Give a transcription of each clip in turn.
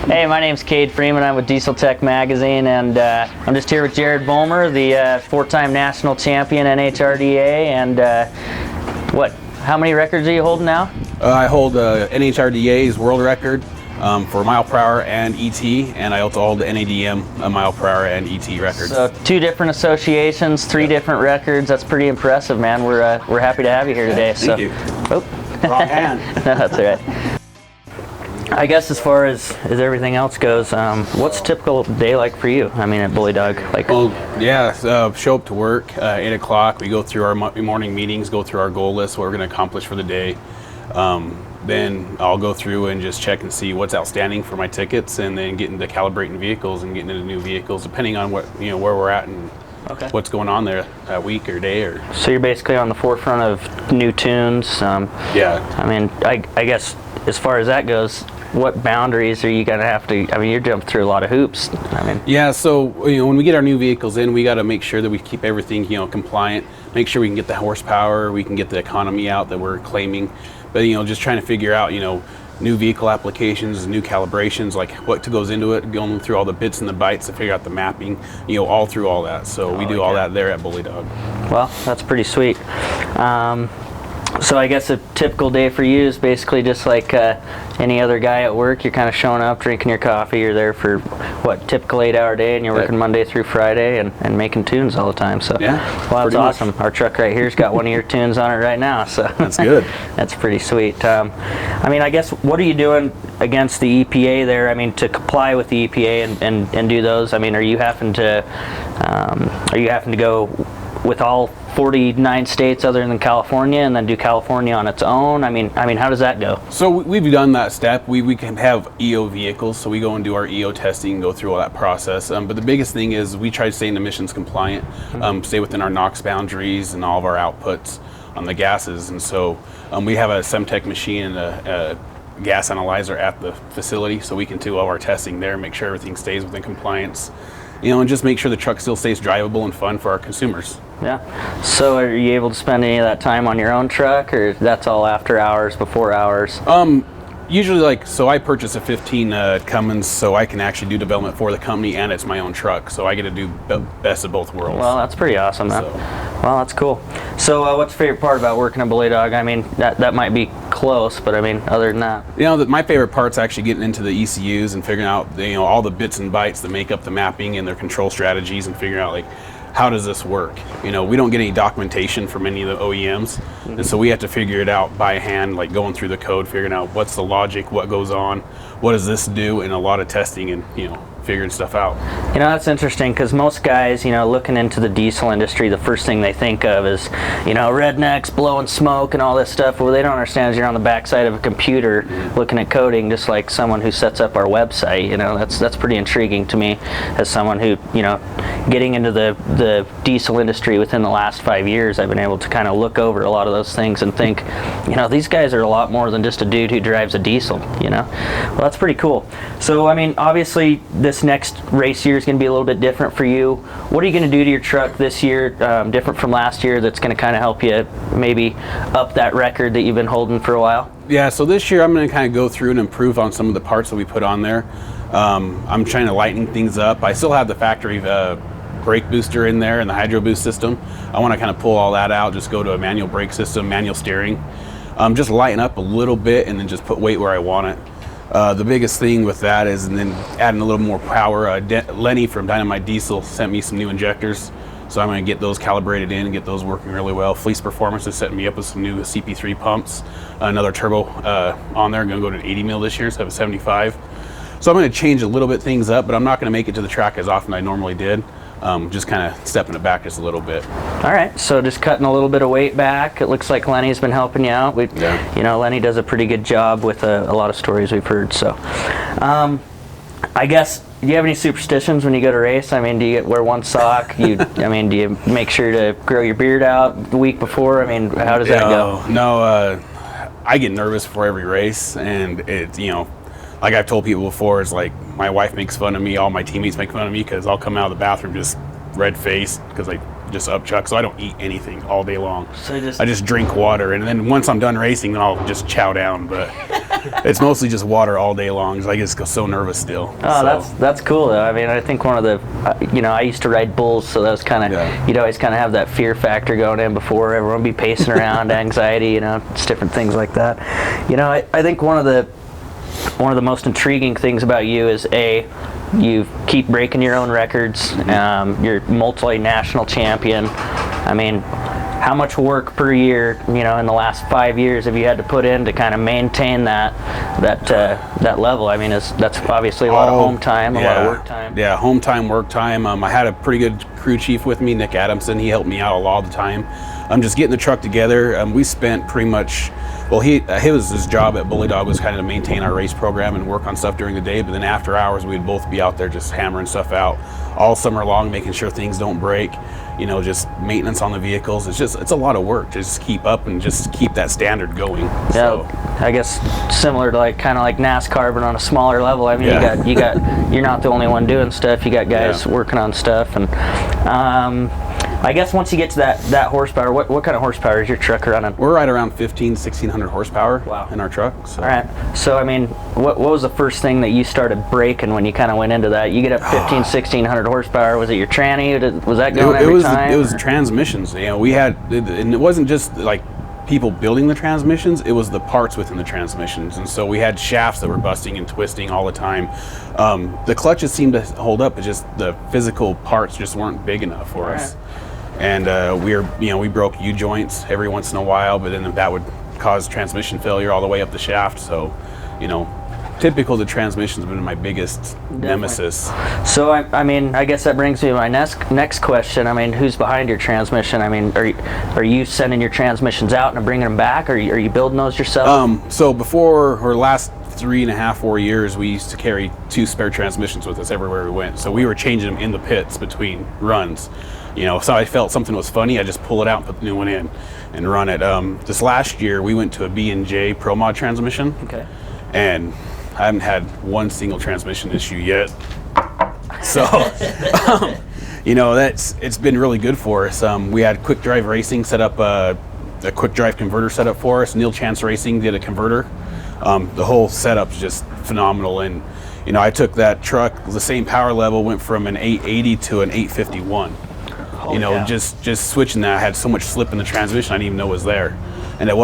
Hey, my name's Cade Freeman. I'm with Diesel Tech Magazine, and I'm just here with Jarid Vollmer, the four-time national champion NHRDA. And how many records are you holding now? I hold NHRDA's world record for mile per hour and ET, and I also hold the NADM mile per hour and ET records. So 2 different associations, 3 different records. That's pretty impressive, man. We're happy to have you here today. Thank you. Oh. Wrong hand. No, that's all right. I guess as far as everything else goes, what's a typical day like for you? I mean, at Bully Dog, like. Well, yeah. Show up to work 8 o'clock. We go through our morning meetings, go through our goal list, what we're going to accomplish for the day. Then I'll go through and just check and see what's outstanding for my tickets, and then get into calibrating vehicles and getting into new vehicles, depending on what where we're at and what's going on there that week or day. Or so you're basically on the forefront of new tunes. Yeah. I mean, I guess as far as that goes, what boundaries are you gonna have to? I mean, you're jumping through a lot of hoops. I mean. Yeah. So when we get our new vehicles in, we got to make sure that we keep everything compliant. Make sure we can get the horsepower, we can get the economy out that we're claiming. But just trying to figure out new vehicle applications, new calibrations, like what goes into it, going through all the bits and the bytes to figure out the mapping, all through all that. So we do all that there at Bully Dog. Well, that's pretty sweet. So I guess a typical day for you is basically just like any other guy at work. You're kind of showing up, drinking your coffee. You're there for typical 8-hour day, and you're working Monday through Friday and making tunes all the time. So yeah, well, that's awesome. Our truck right here's got one of your tunes on it right now. So that's good. That's pretty sweet. I mean, I guess what are you doing against the EPA there? I mean, to comply with the EPA and do those. I mean, are you having to go with all 49 states other than California, and then do California on its own? I mean, how does that go? So we've done that step. We can have EO vehicles, so we go and do our EO testing, go through all that process. But the biggest thing is we try to stay in emissions compliant, stay within our NOx boundaries and all of our outputs on the gases. And so we have a Semtech machine and a gas analyzer at the facility, so we can do all our testing there, make sure everything stays within compliance. And just make sure the truck still stays drivable and fun for our consumers. Yeah. So are you able to spend any of that time on your own truck, or that's all after hours, before hours? Usually, so I purchased a 15 Cummins, so I can actually do development for the company, and it's my own truck, so I get to do best of both worlds. Well, that's pretty awesome, man. So. Well, that's cool. So what's your favorite part about working at Bully Dog? I mean, that might be close, but I mean, other than that. My favorite part's actually getting into the ECUs and figuring out all the bits and bytes that make up the mapping and their control strategies, and figuring out how does this work? We don't get any documentation from any of the OEMs, and so we have to figure it out by hand, like going through the code, figuring out what's the logic, what goes on, what does this do, and a lot of testing and figuring stuff out. That's interesting, because most guys, looking into the diesel industry, the first thing they think of is, rednecks blowing smoke and all this stuff. What they don't understand is you're on the backside of a computer looking at coding, just like someone who sets up our website. That's pretty intriguing to me as someone who, getting into the diesel industry within the last 5 years, I've been able to kind of look over a lot of those things and think, these guys are a lot more than just a dude who drives a diesel. Well, that's pretty cool. So, I mean, obviously this next race year is going to be a little bit different for you. What are you going to do to your truck this year, different from last year, that's going to kind of help you maybe up that record that you've been holding for a while? Yeah, so this year I'm going to kind of go through and improve on some of the parts that we put on there. I'm trying to lighten things up. I still have the factory brake booster in there and the hydro boost system. I want to kind of pull all that out, just go to a manual brake system, manual steering. Just lighten up a little bit and then just put weight where I want it. The biggest thing with that is, and then adding a little more power. Lenny from Dynamite Diesel sent me some new injectors, so I'm going to get those calibrated in and get those working really well. Fleece Performance is setting me up with some new CP3 pumps, another turbo on there. I'm going to go to an 80 mil this year, so I have a 75. So I'm going to change a little bit things up, but I'm not going to make it to the track as often as I normally did. Just kind of stepping it back just a little bit. All right, so just cutting a little bit of weight back. It looks like Lenny's been helping you out. Lenny does a pretty good job with a lot of stories we've heard. So, I guess, do you have any superstitions when you go to race? I mean, do you wear one sock? Do you make sure to grow your beard out the week before? I mean, how does that go? No, I get nervous before every race, and it's like I've told people before, it's like my wife makes fun of me, all my teammates make fun of me because I'll come out of the bathroom just red-faced because I just upchuck, so I don't eat anything all day long. So I just drink water, and then once I'm done racing, then I'll just chow down. But it's mostly just water all day long. So I get so nervous still. Oh, that's cool though. I mean, I think one of the, I used to ride bulls, so that was kind of, you'd always kind of have that fear factor going in before. Everyone would be pacing around, anxiety, it's different things like that. I think one of the most intriguing things about you is you keep breaking your own records. You're multinational champion. I mean, how much work per year, in the last 5 years have you had to put in to kind of maintain that level? I mean, that's obviously a lot of home time, a lot of work time. Yeah, home time, work time. I had a pretty good crew chief with me, Nick Adamson. He helped me out a lot of the time. Just getting the truck together. We spent pretty much, his job at Bully Dog was kind of to maintain our race program and work on stuff during the day, but then after hours we'd both be out there just hammering stuff out all summer long, making sure things don't break, just maintenance on the vehicles. It's a lot of work to just keep up and just keep that standard going. Yeah, so, I guess similar to kind of like NASCAR, but on a smaller level. I mean, you're not the only one doing stuff. You got guys working on stuff, and I guess once you get to that horsepower, what kind of horsepower is your truck running? We're right around 1,600 horsepower in our truck. So. All right. So, I mean, what was the first thing that you started breaking when you kind of went into that? You get up 1,600 horsepower. Was it your tranny? Was that going every time? It was transmissions. We had, and it wasn't just like people building the transmissions, it was the parts within the transmissions. And so we had shafts that were busting and twisting all the time. The clutches seemed to hold up, but just the physical parts just weren't big enough for us. And we broke U-joints every once in a while, but then that would cause transmission failure all the way up the shaft. So, typical the transmission's been my biggest nemesis. So, I mean, I guess that brings me to my next question. I mean, who's behind your transmission? I mean, are you sending your transmissions out and bringing them back, or are you building those yourself? So before, or last 3.5, 4 years, we used to carry 2 spare transmissions with us everywhere we went. So we were changing them in the pits between runs. So I felt something was funny, I just pull it out and put the new one in and run it. This last year, we went to a B&J Pro Mod transmission. Okay. And I haven't had one single transmission issue yet. So, it's been really good for us. We had Quick Drive Racing set up a quick drive converter set up for us. Neil Chance Racing did a converter. The whole setup's just phenomenal. And, I took that truck, the same power level, went from an 880 to an 851. Just switching that, I had so much slip in the transmission I didn't even know was there. And it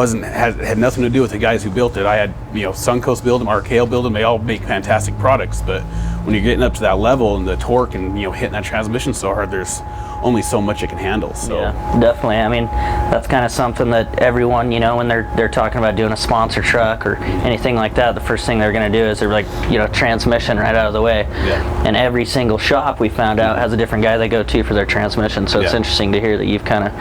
had nothing to do with the guys who built it. I had, Suncoast build them, RKL build them, they all make fantastic products, but when you're getting up to that level and the torque and, hitting that transmission so hard, there's only so much it can handle. So. Yeah, definitely. I mean, that's kind of something that everyone, when they're talking about doing a sponsor truck or anything like that, the first thing they're going to do is they're like, transmission right out of the way. Yeah. And every single shop we found out has a different guy they go to for their transmission. So it's interesting to hear that you've kind of,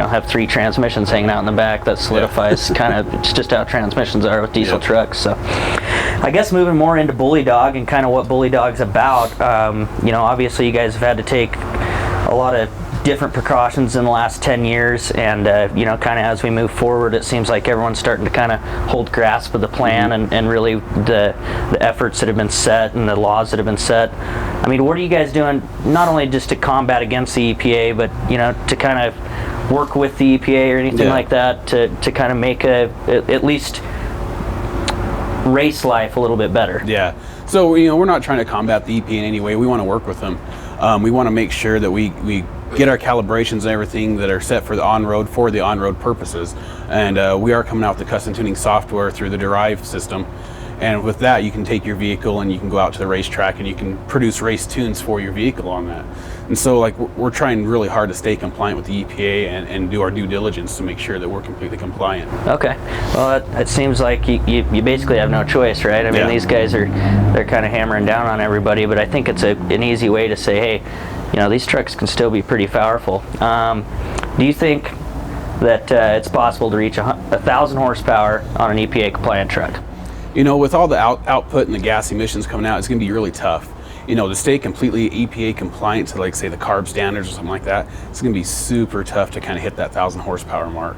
have 3 transmissions hanging out in the back. That solidifies kind of, it's just how transmissions are with diesel trucks. So I guess moving more into Bully Dog and kind of what Bully Dog's about, obviously you guys have had to take a lot of different precautions in the last 10 years, and kind of as we move forward, it seems like everyone's starting to kind of hold grasp of the plan and really the efforts that have been set and the laws that have been set. I mean, what are you guys doing, not only just to combat against the EPA, but to kind of work with the EPA or anything like that to kind of make at least race life a little bit better? Yeah. So, we're not trying to combat the EPA in any way. We want to work with them. We want to make sure that we get our calibrations and everything that are set for the on-road purposes. And we are coming out with the custom tuning software through the Derive system. And with that, you can take your vehicle and you can go out to the racetrack and you can produce race tunes for your vehicle on that. And so, we're trying really hard to stay compliant with the EPA and do our due diligence to make sure that we're completely compliant. Okay. Well, it seems like you basically have no choice, right? I mean, these guys they're kind of hammering down on everybody, but I think it's an easy way to say, hey, these trucks can still be pretty powerful. Do you think that it's possible to reach 1,000 horsepower on an EPA compliant truck? With all the output and the gas emissions coming out, it's going to be really tough. To stay completely EPA compliant to, say, the carb standards or something like that, it's going to be super tough to kind of hit that 1,000 horsepower mark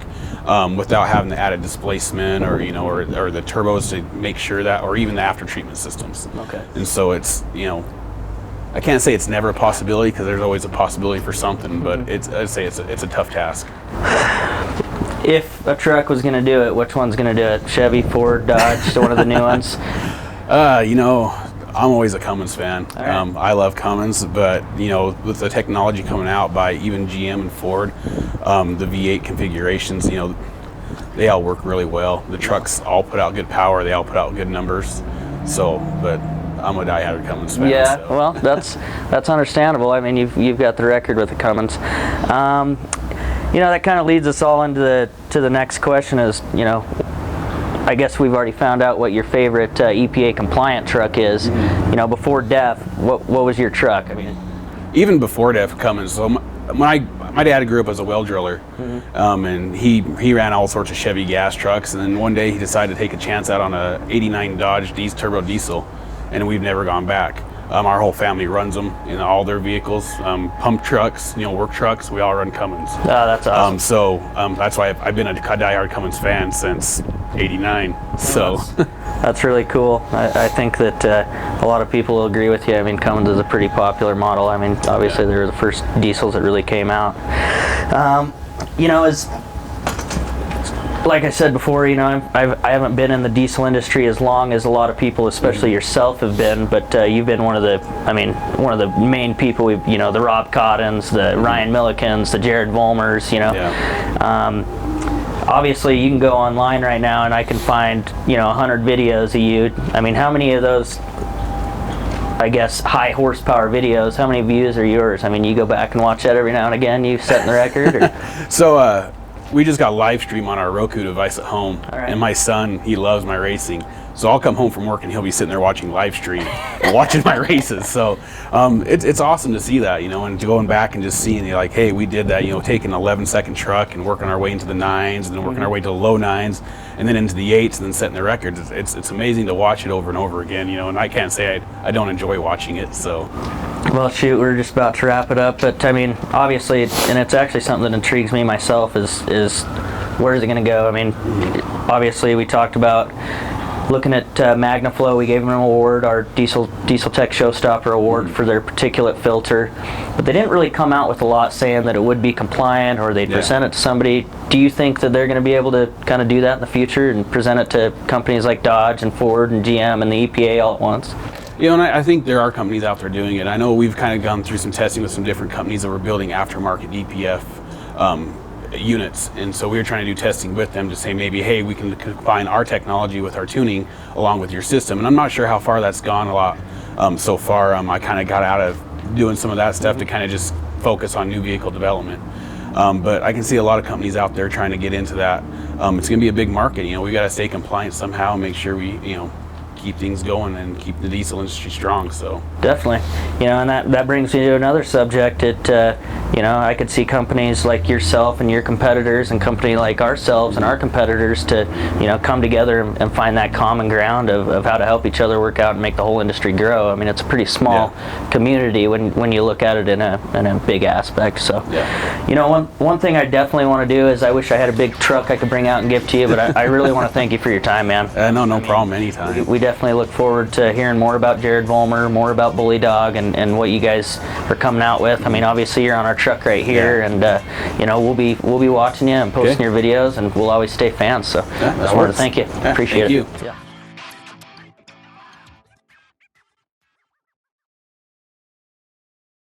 without having the added displacement or the turbos to make sure that, or even the after treatment systems. Okay. And so it's, I can't say it's never a possibility because there's always a possibility for something, but I'd say it's a tough task. If a truck was going to do it, which one's going to do it? Chevy, Ford, Dodge, so one of the new ones? You know, I'm always a Cummins fan. All right. I love Cummins, but you know, with the technology coming out by even GM and Ford, the V8 configurations, you know, they all work really well. The trucks all put out good power. They all put out good numbers. So, but I'm a diehard Cummins fan. Yeah, so. well, that's understandable. I mean, you've got the record with the Cummins. You know, that kind of leads us all into the next question. Is, you know, I guess we've already found out what your favorite EPA compliant truck is. Mm-hmm. You know, before DEF, what was your truck? I mean, Even before DEF Cummins. So my dad grew up as a well driller, and he ran all sorts of Chevy gas trucks. And then one day he decided to take a chance out on a '89 Dodge turbo diesel, and we've never gone back. Our whole family runs them in all their vehicles, pump trucks, you know, work trucks. We all run Cummins. oh, that's awesome. So that's why I've been a diehard Cummins fan since '89. So That's really cool. I think that a lot of people will agree with you. I mean, Cummins is a pretty popular model. I mean, obviously they were the first diesels that really came out. You know, like I said before, you know, I haven't been in the diesel industry as long as a lot of people, especially yourself, have been. But you've been one of the main people. We've, you know, the Rob Cottons, the Ryan Millikens, the Jarid Vollmers. You know, obviously you can go online right now and I can find, you know, 100 videos of you. I mean, how many of those, I guess, high horsepower videos, how many views are yours? I mean, you go back and watch that every now and again, you setting the record? Or? So we just got live stream on our Roku device at home. All right. And my son, he loves my racing. So I'll come home from work and he'll be sitting there watching live stream, watching my races. So it's awesome to see that, you know, and going back and just seeing, like, hey, we did that, you know, taking an 11-second truck and working our way into the 9s and then working our way to the low 9s and then into the 8s and then setting the records. It's amazing to watch it over and over again, you know, and I can't say I don't enjoy watching it. So. Well, shoot, we're just about to wrap it up, but I mean, obviously, and it's actually something that intrigues me myself, is where's it going to go? I mean, obviously, we talked about looking at MagnaFlow. We gave them an award, our Diesel Tech Showstopper Award, for their particulate filter, but they didn't really come out with a lot saying that it would be compliant or they'd present it to somebody. Do you think that they're going to be able to kind of do that in the future and present it to companies like Dodge and Ford and GM and the EPA all at once? You know, and I think there are companies out there doing it. I know we've kind of gone through some testing with some different companies that were building aftermarket EPF units, and so we were trying to do testing with them to say maybe, hey, we can combine our technology with our tuning along with your system. And I'm not sure how far that's gone a lot so far. I kind of got out of doing some of that stuff to kind of just focus on new vehicle development. But I can see a lot of companies out there trying to get into that. It's going to be a big market. You know, we got to stay compliant somehow, make sure we, you know, keep things going and keep the diesel industry strong. So definitely, you know, and that brings me to another subject. You know, I could see companies like yourself and your competitors and company like ourselves and our competitors to, you know, come together and find that common ground of how to help each other work out and make the whole industry grow. I mean, it's a pretty small community when you look at it in a big aspect. So, you know, one thing I definitely want to do is I wish I had a big truck I could bring out and give to you, but I really want to thank you for your time, man. No problem, anytime. We definitely look forward to hearing more about Jarid Vollmer, more about Bully Dog, and what you guys are coming out with. I mean, obviously you're on our truck right here, and you know, we'll be watching you and posting your videos, and we'll always stay fans. So I just wanted to thank you. Appreciate it. Thank you.